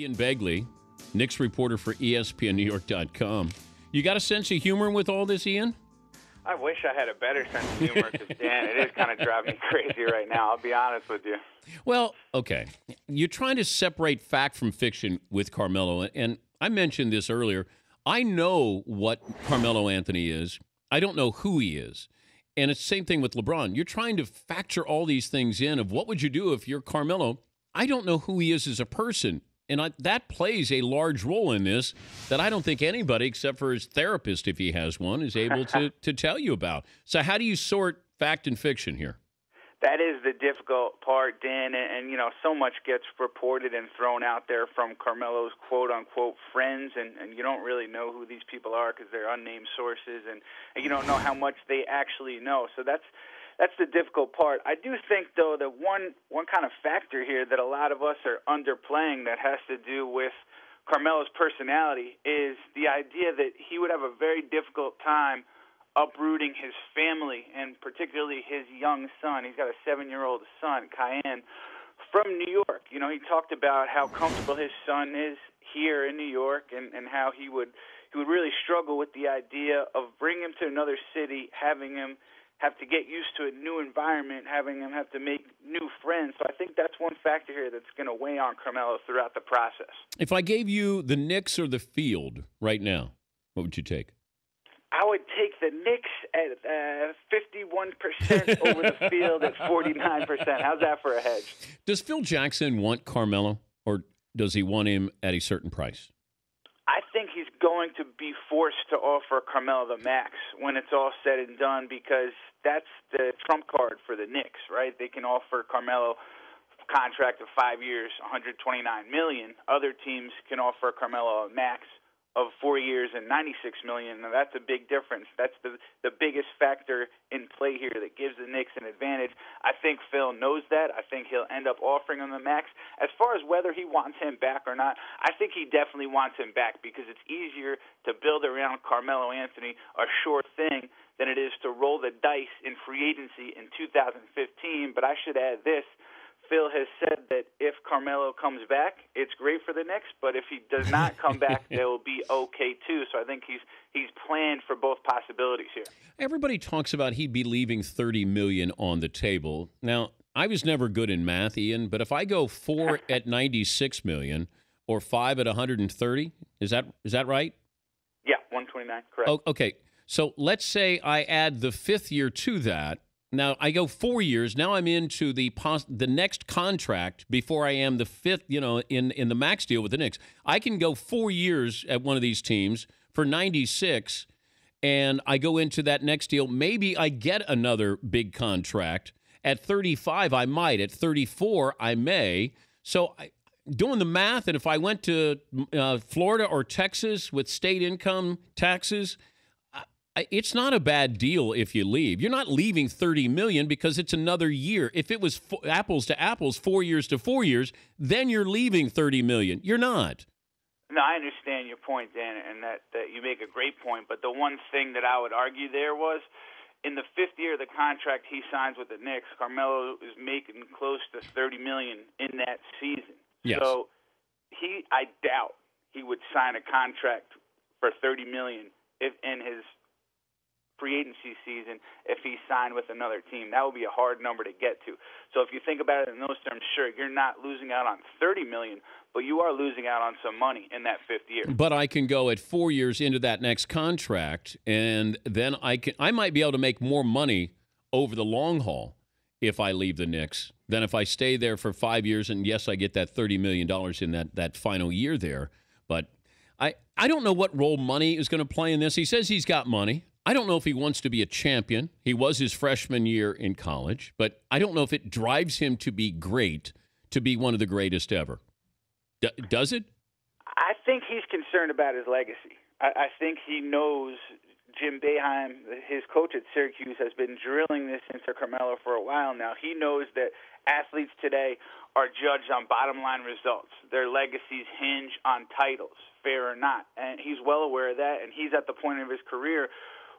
Ian Begley, Knicks reporter for ESPNNewYork.com. You got a sense of humor with all this, Ian? I wish I had a better sense of humor because, Dan, it is kind of driving me crazy right now. I'll be honest with you. Well, okay. You're trying to separate fact from fiction with Carmelo, and I mentioned this earlier. I know what Carmelo Anthony is. I don't know who he is. And it's the same thing with LeBron. You're trying to factor all these things in of what would you do if you're Carmelo. I don't know who he is as a person. And that plays a large role in this that I don't think anybody, except for his therapist, if he has one, is able to tell you about. So how do you sort fact and fiction here? That is the difficult part, Dan, and so much gets reported and thrown out there from Carmelo's quote-unquote friends, and you don't really know who these people are because they're unnamed sources, and you don't know how much they actually know. So that's the difficult part. I do think, though, that one kind of factor here that a lot of us are underplaying that has to do with Carmelo's personality is the idea that he would have a very difficult time uprooting his family and particularly his young son. He's got a 7-year-old son, Cayenne, from New York. He talked about how comfortable his son is here in New York and how he would really struggle with the idea of bringing him to another city, having him have to get used to a new environment, having him have to make new friends. So I think that's one factor here that's going to weigh on Carmelo throughout the process. If I gave you the Knicks or the field right now, what would you take? I would take the Knicks at 51% over the field at 49%. How's that for a hedge? Does Phil Jackson want Carmelo, or does he want him at a certain price? I think he's going to be forced to offer Carmelo the max when it's all said and done because that's the trump card for the Knicks, right? They can offer Carmelo a contract of 5 years, $129 million. Other teams can offer Carmelo a max of 4 years and $96 million. Now, that's a big difference. That's the biggest factor in play here that gives the Knicks an advantage. I think Phil knows that. I think he'll end up offering him the max. As far as whether he wants him back or not, I think he definitely wants him back because it's easier to build around Carmelo Anthony a sure thing than it is to roll the dice in free agency in 2015. But I should add this. Phil has said that if Carmelo comes back, it's great for the Knicks, but if he does not come back, they will be okay too. So I think he's planned for both possibilities here. Everybody talks about he'd be leaving $30 million on the table. Now, I was never good in math, Ian, but if I go 4 at $96 million or 5 at $130, is that right? Yeah, 129, correct. Oh, okay, so let's say I add the fifth year to that. Now, I go 4 years. Now I'm into the next contract before I am the fifth, in the max deal with the Knicks. I can go 4 years at one of these teams for 96, and I go into that next deal. Maybe I get another big contract. At 35, I might. At 34, I may. So doing the math, and if I went to Florida or Texas with state income taxes, it's not a bad deal if you leave. You're not leaving $30 million because it's another year. If it was apples to apples, 4 years to 4 years, then you're leaving $30 million. You're not. No, I understand your point, Dan, and that you make a great point. But the one thing that I would argue there was in the fifth year of the contract he signs with the Knicks, Carmelo is making close to $30 million in that season. Yes. So I doubt he would sign a contract for $30 million if in his free agency season if he signed with another team. That would be a hard number to get to. So if you think about it in those terms, sure, you're not losing out on $30 million, but you are losing out on some money in that fifth year. But I can go at 4 years into that next contract, and then I might be able to make more money over the long haul if I leave the Knicks than if I stay there for 5 years, and yes, I get that $30 million in that final year there. But I don't know what role money is going to play in this. He says he's got money. I don't know if he wants to be a champion. He was his freshman year in college, but I don't know if it drives him to be great, to be one of the greatest ever. Does it? I think he's concerned about his legacy. I think he knows Jim Boeheim, his coach at Syracuse, has been drilling this into Carmelo for a while now. He knows that athletes today are judged on bottom-line results. Their legacies hinge on titles, fair or not. And he's well aware of that, and he's at the point of his career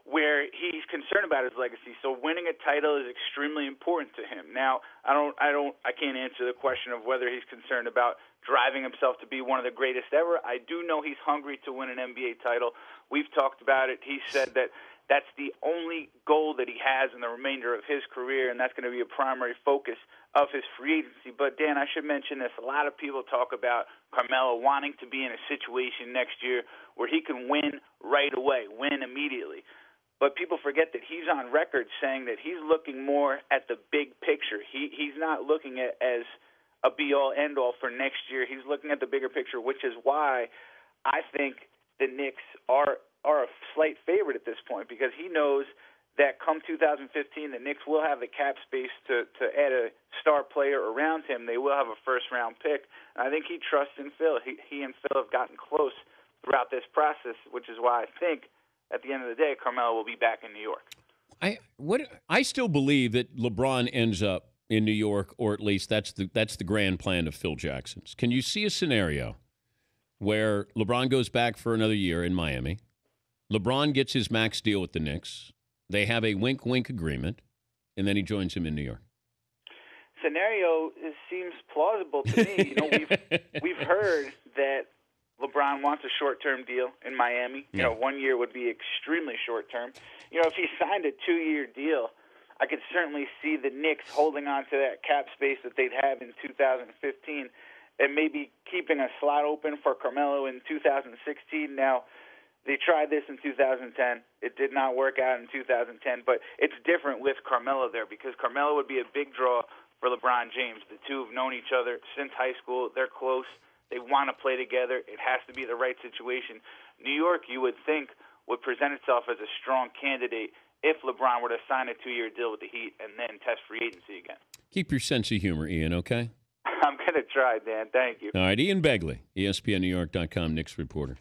where he's concerned about his legacy. So winning a title is extremely important to him. Now, I can't answer the question of whether he's concerned about driving himself to be one of the greatest ever. I do know he's hungry to win an NBA title. We've talked about it. He said that that's the only goal that he has in the remainder of his career, and that's going to be a primary focus of his free agency. But, Dan, I should mention this. A lot of people talk about Carmelo wanting to be in a situation next year where he can win right away, win immediately. But people forget that he's on record saying that he's looking more at the big picture. He's not looking at as a be-all, end-all for next year. He's looking at the bigger picture, which is why I think the Knicks are a slight favorite at this point, because he knows that come 2015, the Knicks will have the cap space to add a star player around him. They will have a first-round pick. And I think he trusts in Phil. He and Phil have gotten close throughout this process, which is why I think at the end of the day, Carmelo will be back in New York. I still believe that LeBron ends up in New York, or at least that's the grand plan of Phil Jackson's. Can you see a scenario where LeBron goes back for another year in Miami? LeBron gets his max deal with the Knicks. They have a wink-wink agreement, and then he joins him in New York. Scenario seems plausible to me. We've heard that LeBron wants a short-term deal in Miami. 1 year would be extremely short-term. If he signed a 2-year deal, I could certainly see the Knicks holding on to that cap space that they'd have in 2015 and maybe keeping a slot open for Carmelo in 2016. Now, they tried this in 2010. It did not work out in 2010, but it's different with Carmelo there because Carmelo would be a big draw for LeBron James. The two have known each other since high school. They're close. They want to play together. It has to be the right situation. New York, you would think, would present itself as a strong candidate if LeBron were to sign a 2-year deal with the Heat and then test free agency again. Keep your sense of humor, Ian, okay? I'm going to try, Dan. Thank you. All right, Ian Begley, ESPNNewYork.com Knicks reporter.